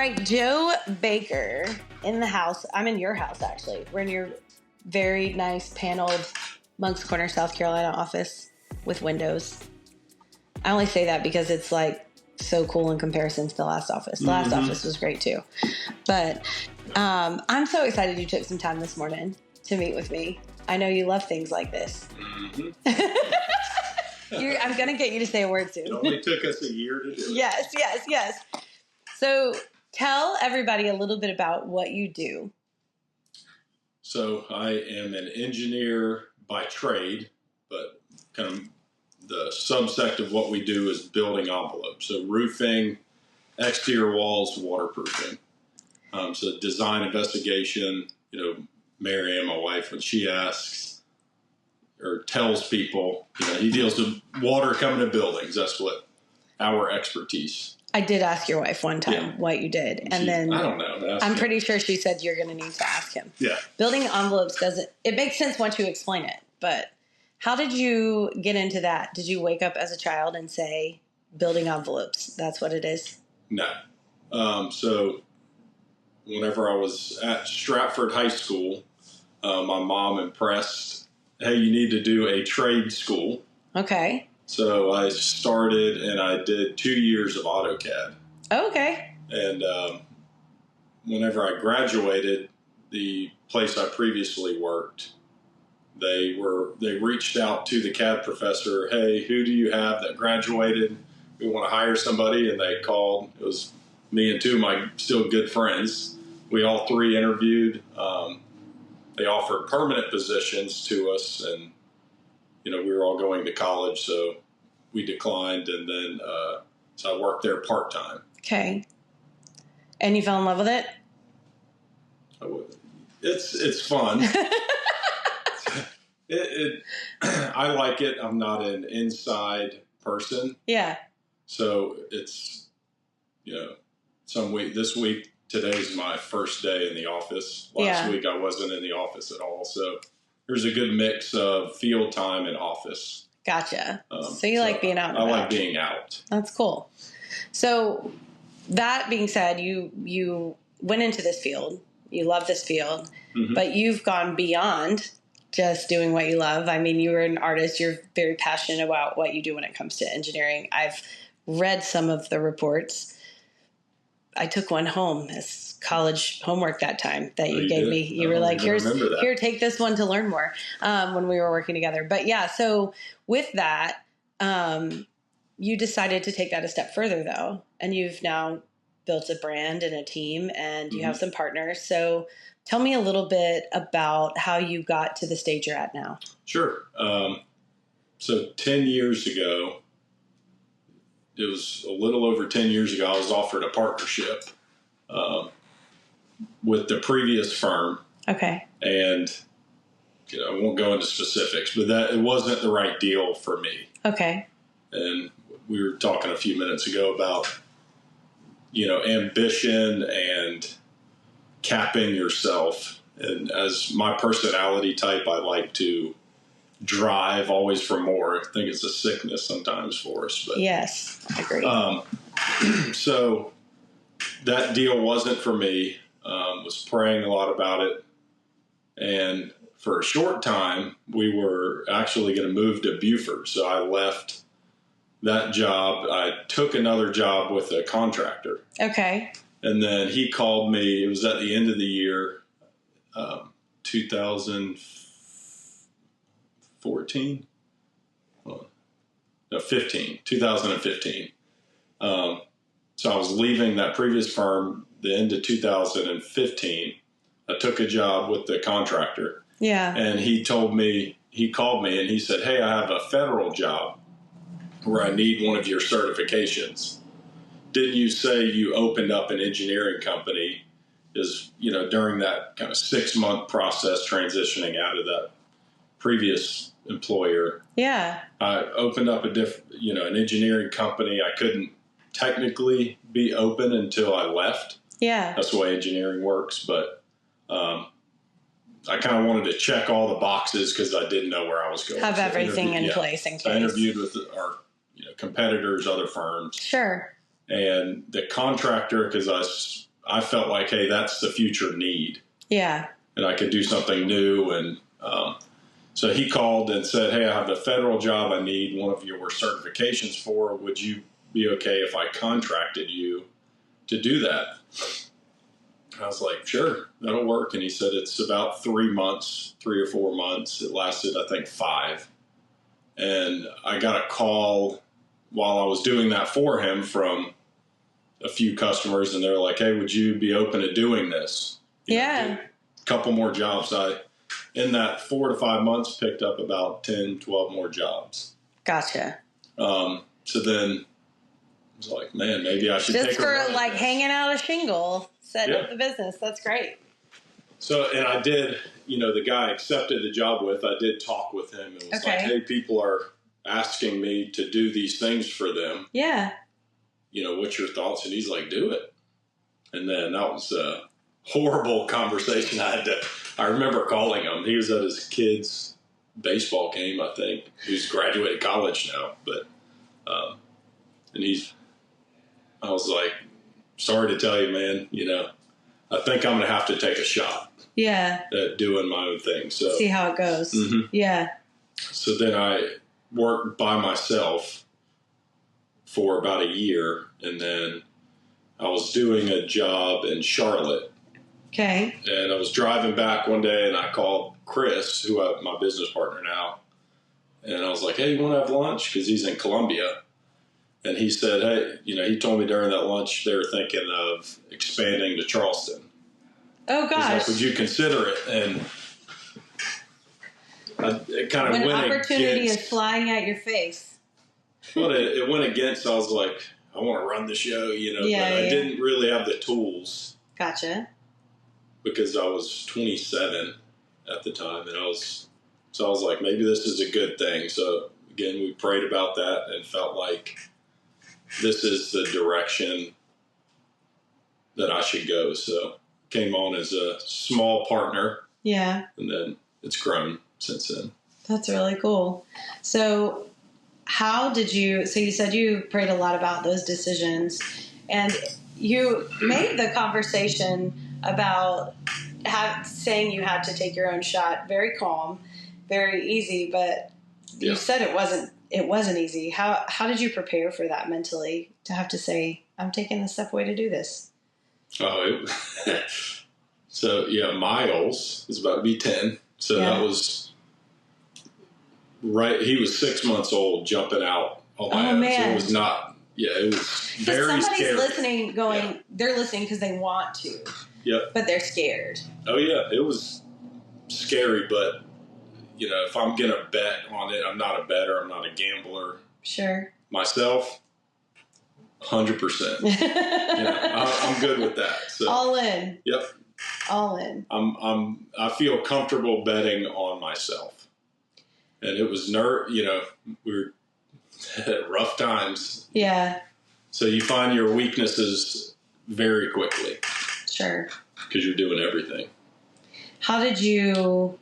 right, Joe Baker in the house. I'm in your house, actually. We're in your very nice paneled Moncks Corner, South Carolina office with windows. I only say that because it's like so cool in comparison to the last office. The last office was great too. But I'm so excited you took some time this morning to meet with me. I know you love things like this. I'm going to get you to say a word soon. It only took us a year to do it. Yes. So tell everybody a little bit about what you do. So I am an engineer by trade, but kind of the subsect of what we do is building envelopes. So roofing, exterior walls, waterproofing. So design investigation, Mary, my wife, when she asks or tells people, he deals with water coming to buildings. That's what our expertise. I did ask your wife one time what you did. And then I don't know. I'm pretty sure she said you're going to need to ask him. Yeah. Building envelopes it makes sense once you explain it. But how did you get into that? Did you wake up as a child and say, building envelopes, that's what it is? No. So whenever I was at Stratford High School, my mom impressed, hey, you need to do a trade school. Okay. So I started and I did 2 years of AutoCAD. Okay. And whenever I graduated, the place I previously worked, they reached out to the CAD professor, hey, who do you have that graduated? We want to hire somebody. And they called. It was me and two of my still good friends. We all three interviewed. They offered permanent positions to us, and we were all going to college, so we declined, and then so I worked there part-time. Okay. And you fell in love with it? It's fun. I like it. I'm not an inside person. Yeah. So it's, this week, today's my first day in the office. Last week I wasn't in the office at all, so there's a good mix of field time and office. Gotcha. So you like being out and about. I like being out. That's cool. So that being said, you went into this field. You love this field, but you've gone beyond just doing what you love. I mean, you were an artist. You're very passionate about what you do when it comes to engineering. I've read some of the reports. I took one home as college homework that time that you gave me. You were like, here, take this one to learn more when we were working together. But yeah, so with that, you decided to take that a step further though. And you've now built a brand and a team and you have some partners. So tell me a little bit about how you got to the stage you're at now. Sure. So 10 years ago, it was a little over 10 years ago, I was offered a partnership with the previous firm. Okay. And I won't go into specifics, but it wasn't the right deal for me. Okay. And we were talking a few minutes ago about, ambition and capping yourself. And as my personality type, I like to drive always for more. I think it's a sickness sometimes for us. But yes, I agree. So that deal wasn't for me. Was praying a lot about it. And for a short time, we were actually going to move to Beaufort. So I left that job. I took another job with a contractor. Okay. And then he called me. It was at the end of the year, 2015. So I was leaving that previous firm the end of 2015. I took a job with the contractor. Yeah. And he called me and he said, hey, I have a federal job where I need one of your certifications. Didn't you say you opened up an engineering company during that kind of 6-month process transitioning out of that previous employer? Yeah. I opened up an engineering company. I couldn't technically be open until I left. Yeah. That's the way engineering works. But I kind of wanted to check all the boxes because I didn't know where I was going. Have everything in place in case. I interviewed with our competitors, other firms. Sure. And the contractor, because I felt like, hey, that's the future need. Yeah. And I could do something new. And so he called and said, hey, I have a federal job I need one of your certifications for. Would you be okay if I contracted you to do that? I was like, sure, that'll work. And he said, it's about 3 months, 3 or 4 months. It lasted, I think, 5. And I got a call while I was doing that for him from a few customers, and they're like, hey, would you be open to doing this? Yeah. A couple more jobs. In that 4 to 5 months, picked up about 10, 12 more jobs. Gotcha. So then I was like, man, maybe I should just take a for run like hanging out a shingle, setting up the Yeah. business. That's great. So, and I did, the guy I accepted the job with, I did talk with him and was like, hey, people are asking me to do these things for them. Yeah. What's your thoughts? And he's like, do it. And then that was a horrible conversation I remember calling him. He was at his kid's baseball game, I think. He's graduated college now, but, and I was like, sorry to tell you, man, I think I'm going to have to take a shot. Yeah. At doing my own thing. So see how it goes. Mm-hmm. Yeah. So then I worked by myself for about a year, and then I was doing a job in Charlotte. Okay. And I was driving back one day, and I called Chris, who I'm my business partner now, and I was like, hey, you want to have lunch? Because he's in Columbia. And he said, hey, he told me during that lunch they were thinking of expanding to Charleston. Oh, gosh. He's like, would you consider it? And it kind of when went opportunity against, is flying at your face. Well, it went against. I was like, I want to run the show, but I didn't really have the tools. Gotcha. Because I was 27 at the time, and I was like, maybe this is a good thing. So again, we prayed about that and felt like this is the direction that I should go. So came on as a small partner. Yeah. And then it's grown since then. That's really cool. So you said you prayed a lot about those decisions, and you made the conversation about saying you had to take your own shot very calm, very easy, but you said it wasn't easy. How did you prepare for that mentally, to have to say, I'm taking the step away to do this? So Miles is about to be 10. So that was right. He was 6 months old jumping out on my own. Man. So it was not, it was very somebody's scary. listening they're listening because they want to. Yep. But they're scared. Oh yeah. It was scary, but if I'm going to bet on it, I'm not a bettor. I'm not a gambler. Sure. Myself, 100%. I'm good with that. So, all in. Yep. All in. I feel comfortable betting on myself. And it was we were at rough times. Yeah. So you find your weaknesses very quickly. Sure. Because you're doing everything. How did you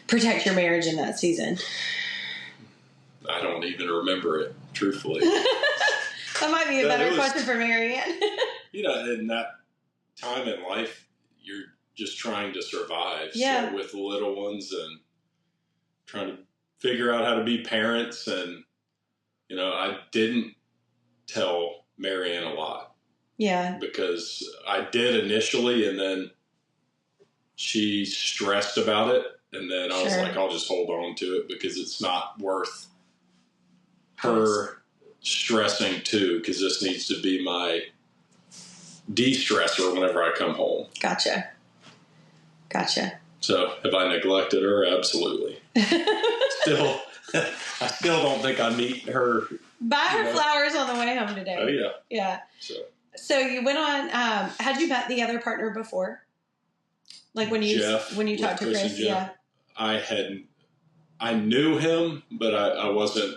protect your marriage in that season? I don't even remember it, truthfully. That might be a better question for Marianne. In that time in life, you're just trying to survive. Yeah. So with little ones and trying to figure out how to be parents. And, I didn't tell Marianne a lot. Yeah. Because I did initially, and then she stressed about it. And then I was like, I'll just hold on to it because it's not worth her stressing too, because this needs to be my de-stressor whenever I come home. Gotcha. So have I neglected her? Absolutely. I still don't think I meet her. Buy her flowers on the way home today. Oh yeah. Yeah. So you went on, had you met the other partner before? Like when you talked to Chris? Yeah. I knew him, but I wasn't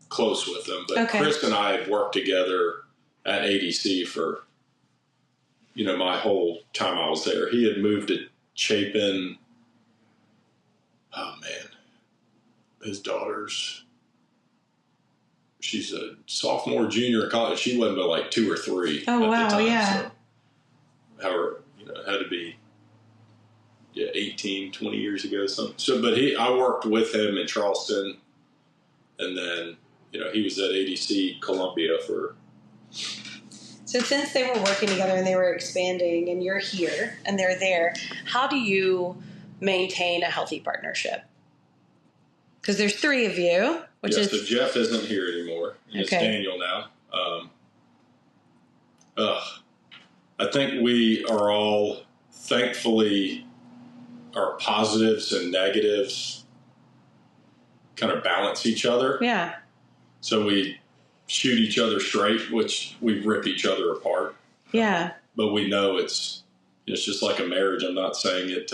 close with him. But Chris and I had worked together at ADC for, my whole time I was there. He had moved to Chapin. Oh man, his daughter's, she's a sophomore, junior in college. She wasn't but like 2 or 3. Oh wow, time, yeah. So 18, 20 years ago. So, but I worked with him in Charleston, and then, he was at ADC Columbia for. So since they were working together and they were expanding, and you're here and they're there, how do you maintain a healthy partnership? Because there's 3 of you, which is... So Jeff isn't here anymore. It's Daniel now. I think we are all, thankfully, our positives and negatives kind of balance each other. Yeah. So we shoot each other straight, which we rip each other apart. Yeah. But we know it's just like a marriage. I'm not saying it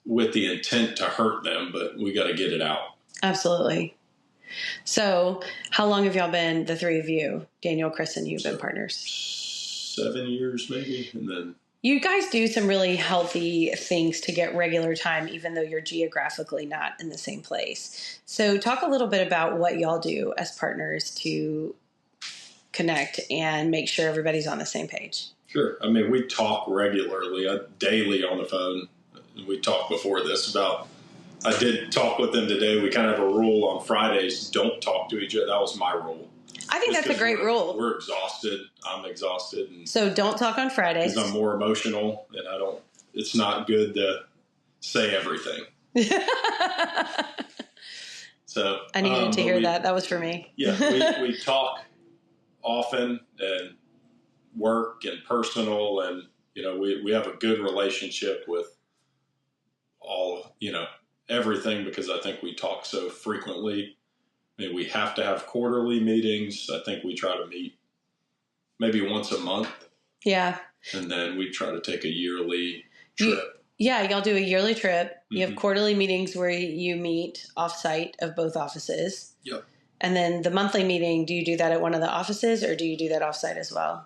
with the intent to hurt them, but we got to get it out. Absolutely. So how long have y'all been, the 3 of you, Daniel, Chris, and you've been partners? 7 years maybe. And then you guys do some really healthy things to get regular time, even though you're geographically not in the same place. So talk a little bit about what y'all do as partners to connect and make sure everybody's on the same page. Sure. I mean, we talk regularly, daily on the phone. We talked before this about, I did talk with them today. We kind of have a rule on Fridays, don't talk to each other. That was my rule. I think that's a great rule. We're exhausted. I'm exhausted. And so don't talk on Fridays. Because I'm more emotional, and it's not good to say everything. So I needed to hear that. That was for me. Yeah, we talk often, and work and personal, and we have a good relationship with all everything, because I think we talk so frequently. I mean, we have to have quarterly meetings. I think we try to meet maybe once a month. Yeah. And then we try to take a yearly trip. Y'all do a yearly trip. You have quarterly meetings where you meet off-site of both offices. Yep. And then the monthly meeting, do you do that at one of the offices, or do you do that off-site as well?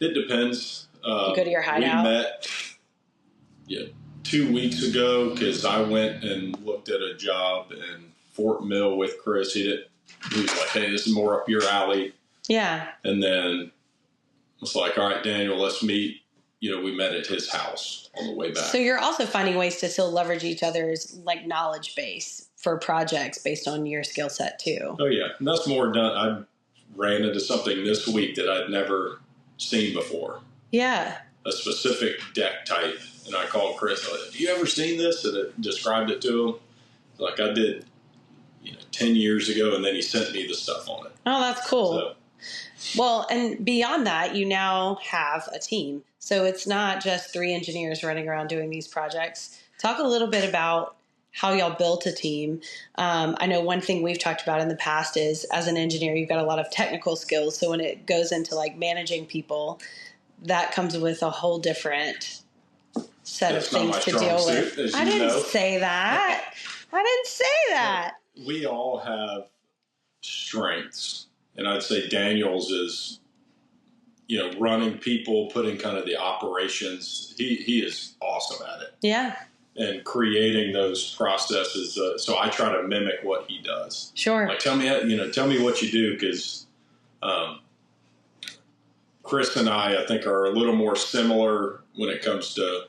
It depends. You go to your hideout? We met 2 weeks ago, because I went and looked at a job in Fort Mill with Chris. He was like, hey, this is more up your alley. Yeah. And then it's like, all right, Daniel, let's meet. We met at his house on the way back. So you're also finding ways to still leverage each other's knowledge base for projects based on your skill set too. Oh yeah. And that's more done. I ran into something this week that I'd never seen before. Yeah. A specific deck type. And I called Chris. I said, have you ever seen this? And I described it to him. Like I did 10 years ago, and then he sent me the stuff on it. Oh, that's cool. Well, and beyond that, you now have a team. So it's not just 3 engineers running around doing these projects. Talk a little bit about how y'all built a team. I know one thing we've talked about in the past is, as an engineer, you've got a lot of technical skills. So when it goes into managing people, that comes with a whole different set of things to deal with. I didn't say that. I didn't say that. We all have strengths, and I'd say Daniel's is, running people, putting kind of the operations. He is awesome at it. Yeah. And creating those processes. So I try to mimic what he does. Sure. Tell me what you do, because Chris and I think, are a little more similar when it comes to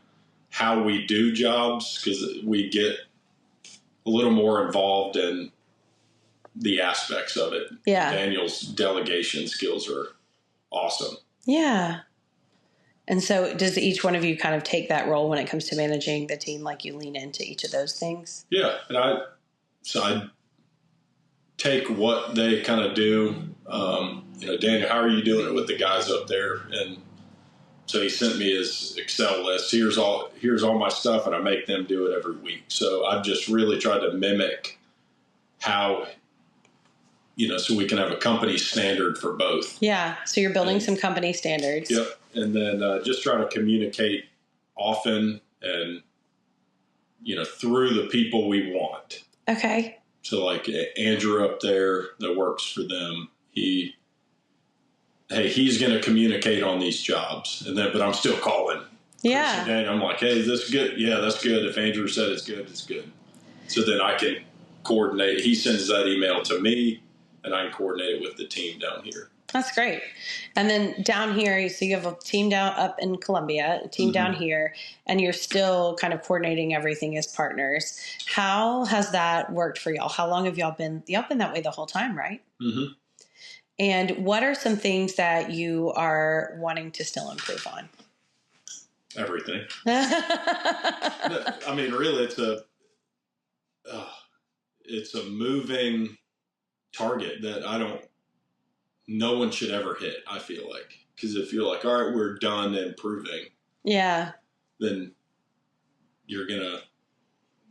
how we do jobs, because we get a little more involved in the aspects of it. Yeah. Daniel's delegation skills are awesome. Yeah. And so does each one of you kind of take that role when it comes to managing the team? You lean into each of those things? Yeah. And I take what they kind of do. Daniel, how are you doing it with the guys up there? And so he sent me his Excel list. Here's all my stuff, and I make them do it every week. So I've just really tried to mimic how, so we can have a company standard for both. Yeah. So you're building some company standards. Yep. And then just try to communicate often and, through the people we want. Okay. So Andrew up there that works for them, he's going to communicate on these jobs, but I'm still calling. Yeah. I'm like, hey, is this good? Yeah, that's good. If Andrew said it's good, it's good. So then I can coordinate. He sends that email to me, and I can coordinate it with the team down here. That's great. And then down here, so you have a team down up in Columbia, a team down here, and you're still kind of coordinating everything as partners. How has that worked for y'all? How long have y'all been that way the whole time, right? Mm-hmm. And what are some things that you are wanting to still improve on? Everything. I mean, really, it's a moving target that no one should ever hit, I feel like. Because if you're like, all right, we're done improving, yeah, then you're going to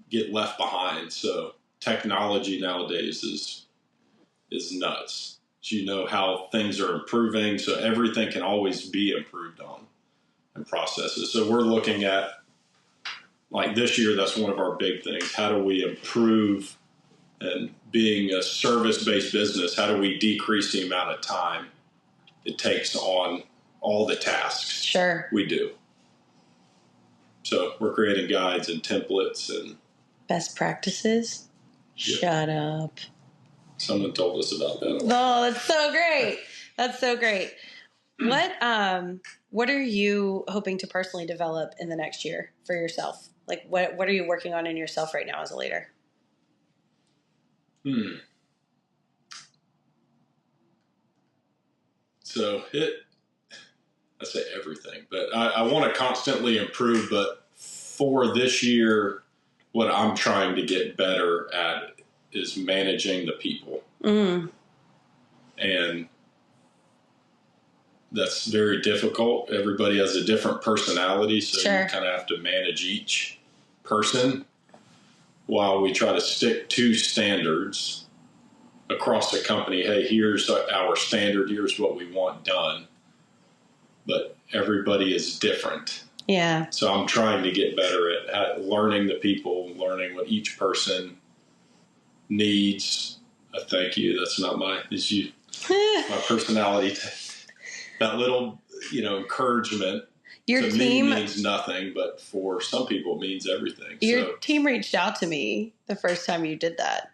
get left behind. So technology nowadays is nuts. So you know how things are improving, so everything can always be improved on and processes. So we're looking at, like this year, that's one of our big things. How do we improve, and being a service-based business, how do we decrease the amount of time it takes on all the tasks we do? So we're creating guides and templates and best practices. Yeah. Shut up. Someone told us about that. Oh, that's so great. That's so great. What are you hoping to personally develop in the next year for yourself? Like what are you working on in yourself right now as a leader? So I say everything, but I want to constantly improve. But for this year, what I'm trying to get better at is managing the people. And that's very difficult. Everybody has a different personality, so you kind of have to manage each person while we try to stick to standards across the company. Hey, here's our standard. Here's what we want done. But everybody is different. Yeah. So I'm trying to get better at learning the people, learning what each person needs. Thank you. That's not my personality. That little, encouragement to me means nothing, but for some people it means everything. Your team reached out to me the first time you did that.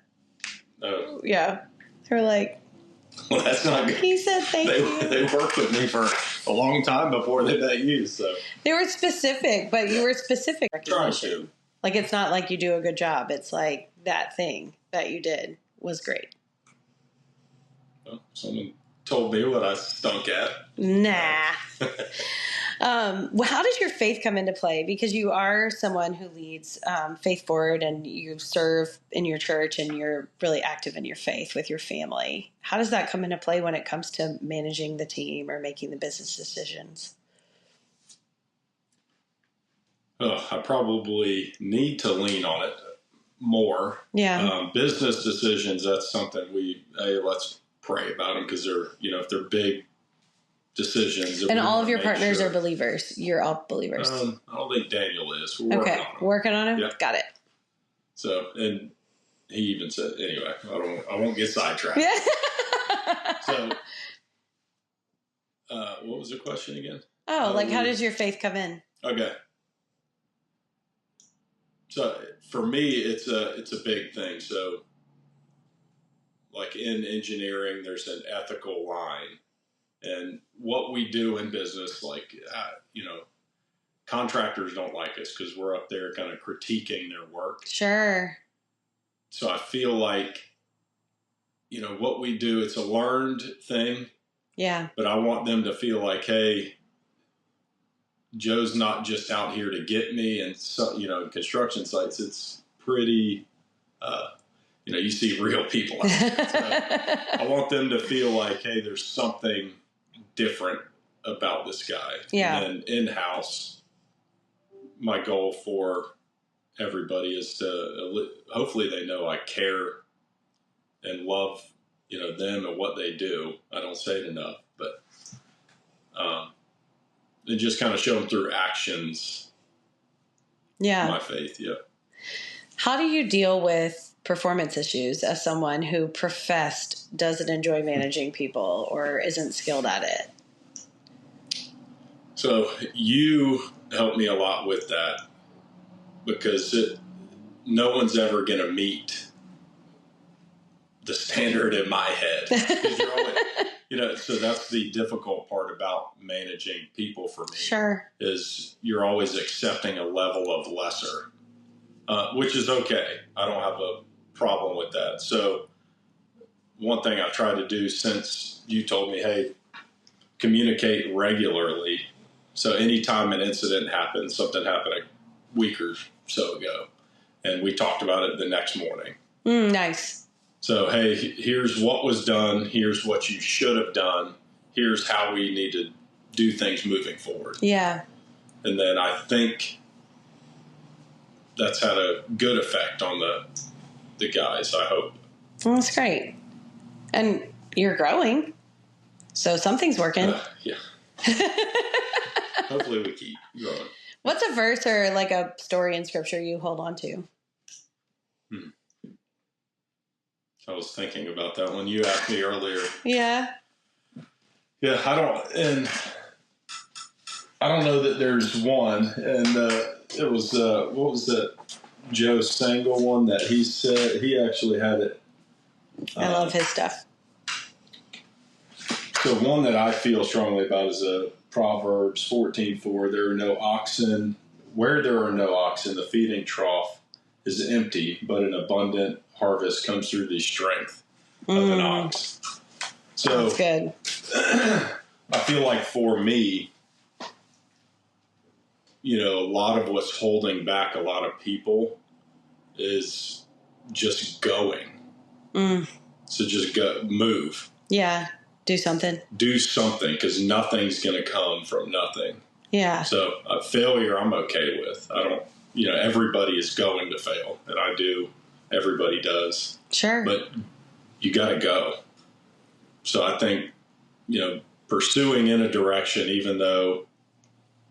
Oh. Yeah. They were like, well, that's not good. He said thank you. They worked with me for a long time before they met you, so. They were specific, but you were specific. Trying to. Like, it's not like you do a good job. It's like that thing that you did was great. Well, someone told me what I stunk at. Nah. How does your faith come into play? Because you are someone who leads Faith Forward, and you serve in your church, and you're really active in your faith with your family. How does that come into play when it comes to managing the team or making the business decisions? I probably need to lean on it more. Yeah. Business decisions, that's something let's pray about them, because they're, if they're big decisions. And all of your partners are believers. You're all believers. I don't think Daniel is. We're working on him. Working on him? Yeah. Got it. So, and he even said, anyway, I won't get sidetracked. Yeah. So, what was the question again? Oh, how does your faith come in? Okay. So for me, it's a big thing. So, like in engineering, there's an ethical line. And what we do in business, contractors don't like us because we're up there kind of critiquing their work. Sure. So I feel like, what we do, it's a learned thing. Yeah. But I want them to feel like, hey, Joe's not just out here to get me. And so, in construction sites, it's pretty, you see real people out there. So I want them to feel like, hey, there's something different about this guy. Yeah. And then in-house, my goal for everybody is to, hopefully they know I care and love, them and what they do. I don't say it enough, but, and just kind of show them through actions. Yeah. My faith. Yeah. How do you deal with performance issues as someone who professed doesn't enjoy managing people or isn't skilled at it? So you helped me a lot with that, because no one's ever going to meet the standard in my head. So that's the difficult part about managing people for me. Sure. Is you're always accepting a level of lesser, which is okay. I don't have a problem with that. So one thing I try to do since you told me, hey, communicate regularly. So anytime an incident happens, something happened a week or so ago, and we talked about it the next morning. Nice. So, hey, here's what was done. Here's what you should have done. Here's how we need to do things moving forward. Yeah. And then I think that's had a good effect on the guys, I hope. Well, that's great. And you're growing. So something's working. Yeah. Hopefully we keep growing. What's a verse or like a story in scripture you hold on to? I was thinking about that when you asked me earlier. Yeah. Yeah, I don't know that there's one. And it was, what was that Joe Sangle one that he said? He actually had it. I love his stuff. So one that I feel strongly about is Proverbs 14:4. There are no oxen. Where there are no oxen, the feeding trough is empty, but an abundant harvest comes through the strength of an ox. So that's good. I feel like for me, a lot of what's holding back a lot of people is just going. So just move. Yeah. Do something, because nothing's going to come from nothing. Yeah. So failure, I'm okay with. I don't, everybody is going to fail, and I do. Everybody does. Sure. But you got to go. So I think, pursuing in a direction, even though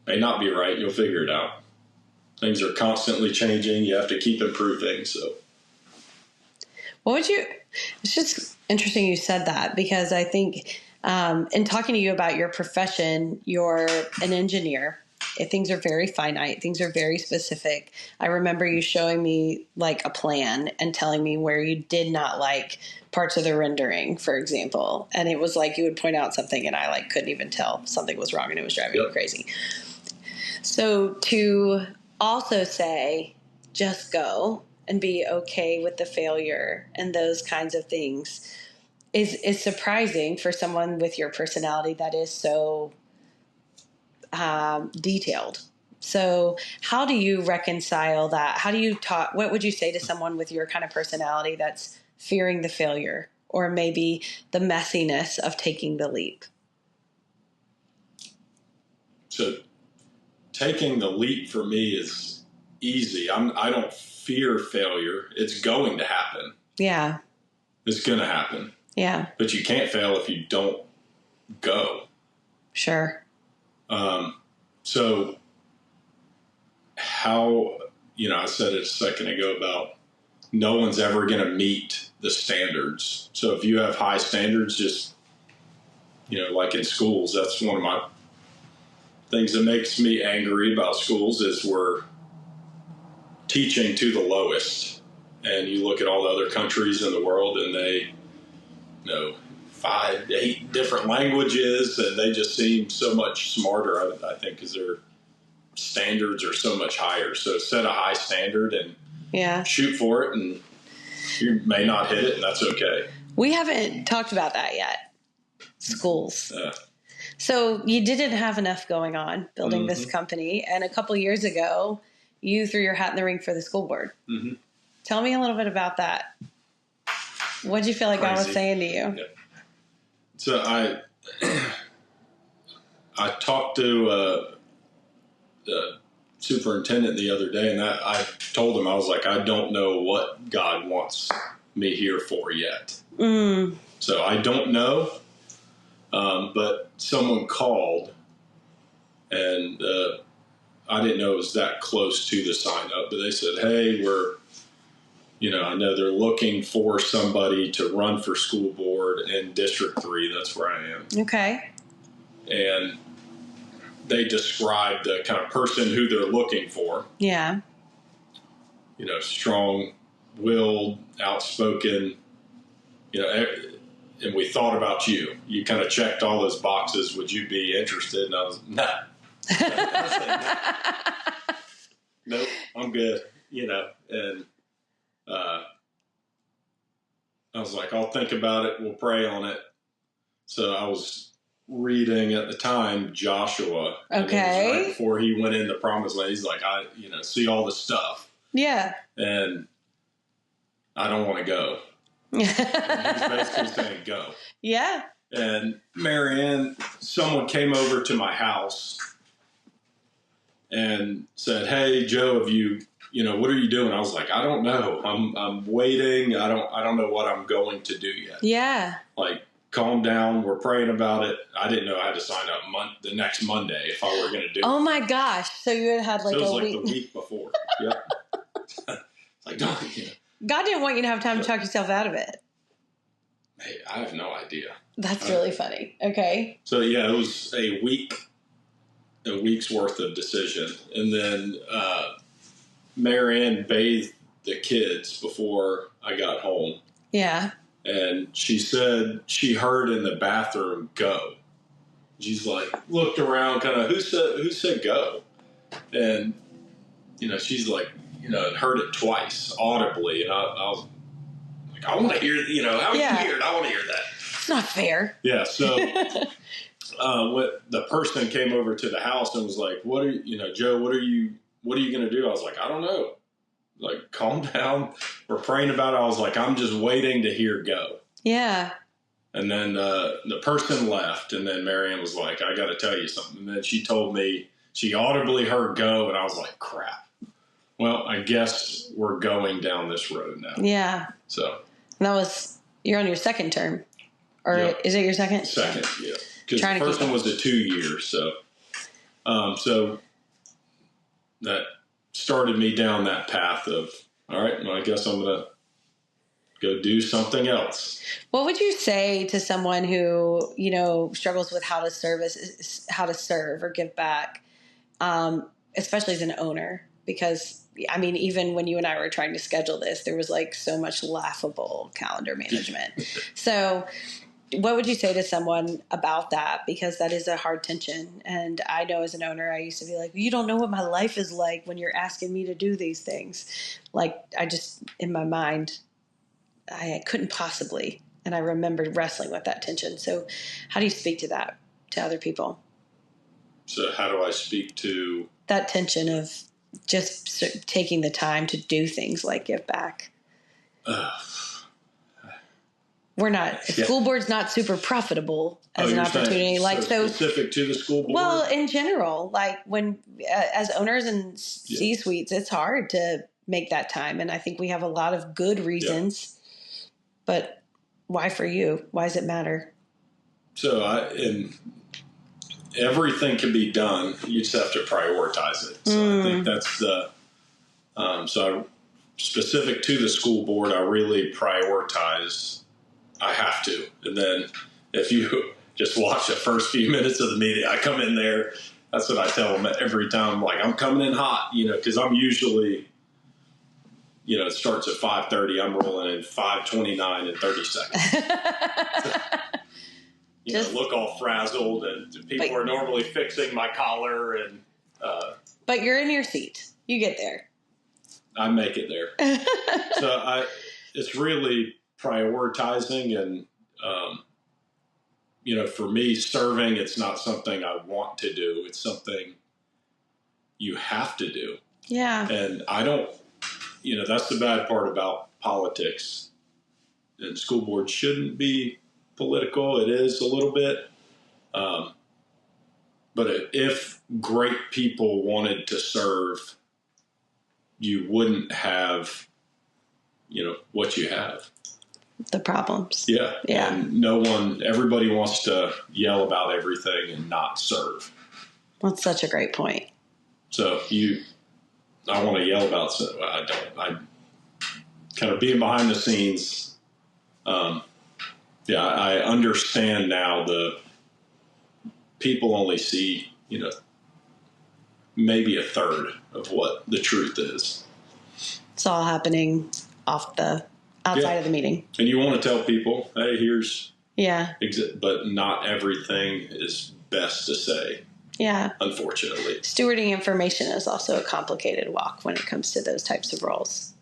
it may not be right, you'll figure it out. Things are constantly changing. You have to keep improving. So it's just interesting you said that, because I think in talking to you about your profession, you're an engineer. Things are very finite. Things are very specific. I remember you showing me like a plan and telling me where you did not like parts of the rendering, for example. And it was like you would point out something and I couldn't even tell something was wrong, and it was driving me crazy. So to also say, just go and be okay with the failure and those kinds of things is surprising for someone with your personality that is so detailed. So how do you reconcile that? How do you talk? What would you say to someone with your kind of personality that's fearing the failure or maybe the messiness of taking the leap? So taking the leap for me is easy. I don't fear failure. It's going to happen. Yeah. It's going to happen. Yeah. But you can't fail if you don't go. Sure. So how, I said it a second ago about no one's ever going to meet the standards. So if you have high standards, just, like in schools, that's one of my things that makes me angry about schools is we're teaching to the lowest. And you look at all the other countries in the world and they know 5, 8 different languages, and they just seem so much smarter, I think, because their standards are so much higher. So set a high standard and shoot for it, and you may not hit it, and that's okay. We haven't talked about that yet. Schools. So you didn't have enough going on building this company, and a couple years ago, you threw your hat in the ring for the school board. Mm-hmm. Tell me a little bit about that. What did you feel like God was saying to you? Yeah. So I talked to the superintendent the other day, and I told him, I was like, I don't know what God wants me here for yet. So I don't know, but someone called, and I didn't know it was that close to the sign up, but they said, hey, I know they're looking for somebody to run for school board in District 3. That's where I am. Okay. And they described the kind of person who they're looking for. Yeah. Strong-willed, outspoken, and we thought about you. You kind of checked all those boxes. Would you be interested? And I was, no. I was like, no. Nope, I'm good. And I was like, I'll think about it. We'll pray on it. So I was reading at the time Joshua. Okay. And it was right before he went in the promised land. He's like, I see all this stuff. Yeah. And I don't want to go. And he's basically saying, go. Yeah. And Marianne, someone came over to my house and said, hey, Joe, have you, what are you doing? I was like, I don't know. I'm waiting. I don't know what I'm going to do yet. Yeah. Like, calm down. We're praying about it. I didn't know I had to sign up the next Monday if I were going to do it. Oh my gosh. So you had like so it was a like week. the week before. Yep. Like, don't, God didn't want you to have time to talk yourself out of it. Hey, I have no idea. That's really funny. Okay. So yeah, it was a week's worth of decision. And then Marianne bathed the kids before I got home. Yeah. And she said she heard in the bathroom, go. She's like, looked around kind of, who said go? And, she's like, heard it twice audibly. And I was like, I want to hear, how you hear it? I want to hear that. It's not fair. Yeah. So the person came over to the house and was like, Joe, what are you going to do? I was like, I don't know. Like, calm down. We're praying about it. I was like, I'm just waiting to hear go. Yeah. And then the person left, and then Marianne was like, I got to tell you something. And then she told me she audibly heard go, and I was like, crap. Well, I guess we're going down this road now. Yeah. So. And you're on your second term. Or is it your second? Second, yeah. Because the first one was a 2 years. So that started me down that path of, all right, well, I guess I'm going to go do something else. What would you say to someone who, struggles with how to serve or give back, especially as an owner? Because, even when you and I were trying to schedule this, there was like so much laughable calendar management. So what would you say to someone about that? Because that is a hard tension. And I know as an owner, I used to be like, you don't know what my life is like when you're asking me to do these things. Like, I just, in my mind, I couldn't possibly. And I remembered wrestling with that tension. So how do you speak to that, to other people? So how do I speak to that tension of just taking the time to do things like give back? School board's not super profitable as an opportunity. Like, so specific to the school board? Well, in general, like when, as owners and C-suites, it's hard to make that time. And I think we have a lot of good reasons, but why for you? Why does it matter? So everything can be done. You just have to prioritize it. So I think that's specific to the school board, I really prioritize. I have to. And then if you just watch the first few minutes of the meeting, I come in there. That's what I tell them every time. Like, I'm coming in hot, because I'm usually, it starts at 5:30. I'm rolling in 5:29 in 30 seconds. Look all frazzled, and people are normally fixing my collar. And but you're in your seat. You get there. I make it there. So it's really prioritizing, and for me, serving, it's not something I want to do. It's something you have to do. Yeah. And I don't, that's the bad part about politics. And school board shouldn't be political. It is a little bit. But if great people wanted to serve, you wouldn't have, what you have. The problems. Yeah. Yeah. And everybody wants to yell about everything and not serve. That's such a great point. So I want to yell about, so I don't. I kind of being behind the scenes. I understand now the people only see, maybe a third of what the truth is. It's all happening outside of the meeting. And you want to tell people, hey, here's Yeah. But not everything is best to say. Yeah. Unfortunately. Stewarding information is also a complicated walk when it comes to those types of roles.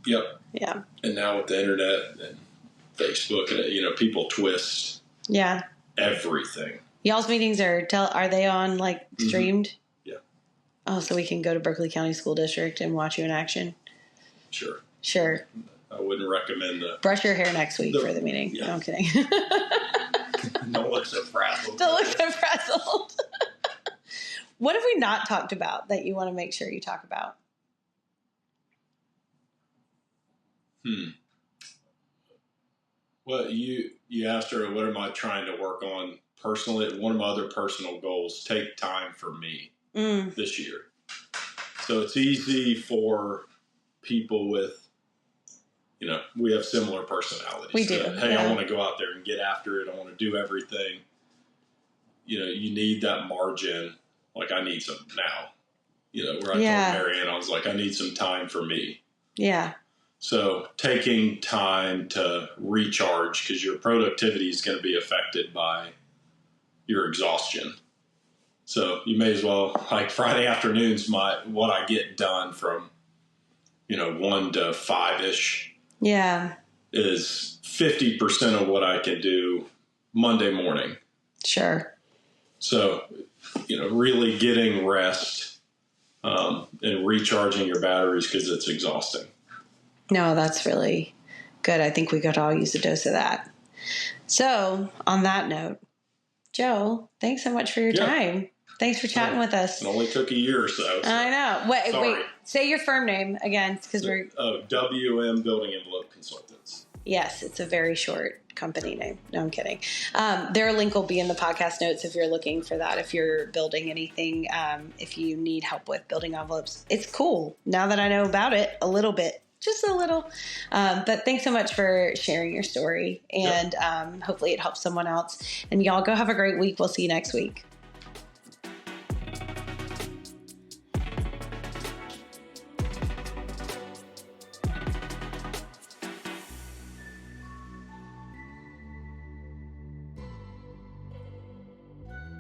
Yep. Yeah. And now with the internet and Facebook, and people twist. Yeah. Everything. Y'all's meetings are they on like streamed? Mm-hmm. Yeah. Oh, so we can go to Berkeley County School District and watch you in action? Sure. I wouldn't recommend brush your hair next week for the meeting. Yeah. No, I'm kidding. Don't look so frazzled. What have we not talked about that you want to make sure you talk about? Well, you asked her, what am I trying to work on personally? One of my other personal goals, take time for me this year. So it's easy for people with, we have similar personalities. We do. Hey, yeah. I want to go out there and get after it. I want to do everything. You need that margin. Like, I need some now. Where I told Marianne, I was like, I need some time for me. Yeah. So taking time to recharge, because your productivity is going to be affected by your exhaustion. So you may as well, like Friday afternoons, what I get done from, 1 to 5-ish. Yeah. Is 50% of what I can do Monday morning. Sure. So, really getting rest and recharging your batteries, because it's exhausting. No, that's really good. I think we could all use a dose of that. So, on that note, Joe, thanks so much for your time. Thanks for chatting with us. It only took a year or so. I know. Wait. Say your firm name again, because we're WM Building Envelope Consultants. Yes, it's a very short company name. No, I'm kidding. Their link will be in the podcast notes if you're looking for that. If you're building anything, if you need help with building envelopes, it's cool. Now that I know about it a little bit. Just a little. But thanks so much for sharing your story. And hopefully it helps someone else. And y'all go have a great week. We'll see you next week.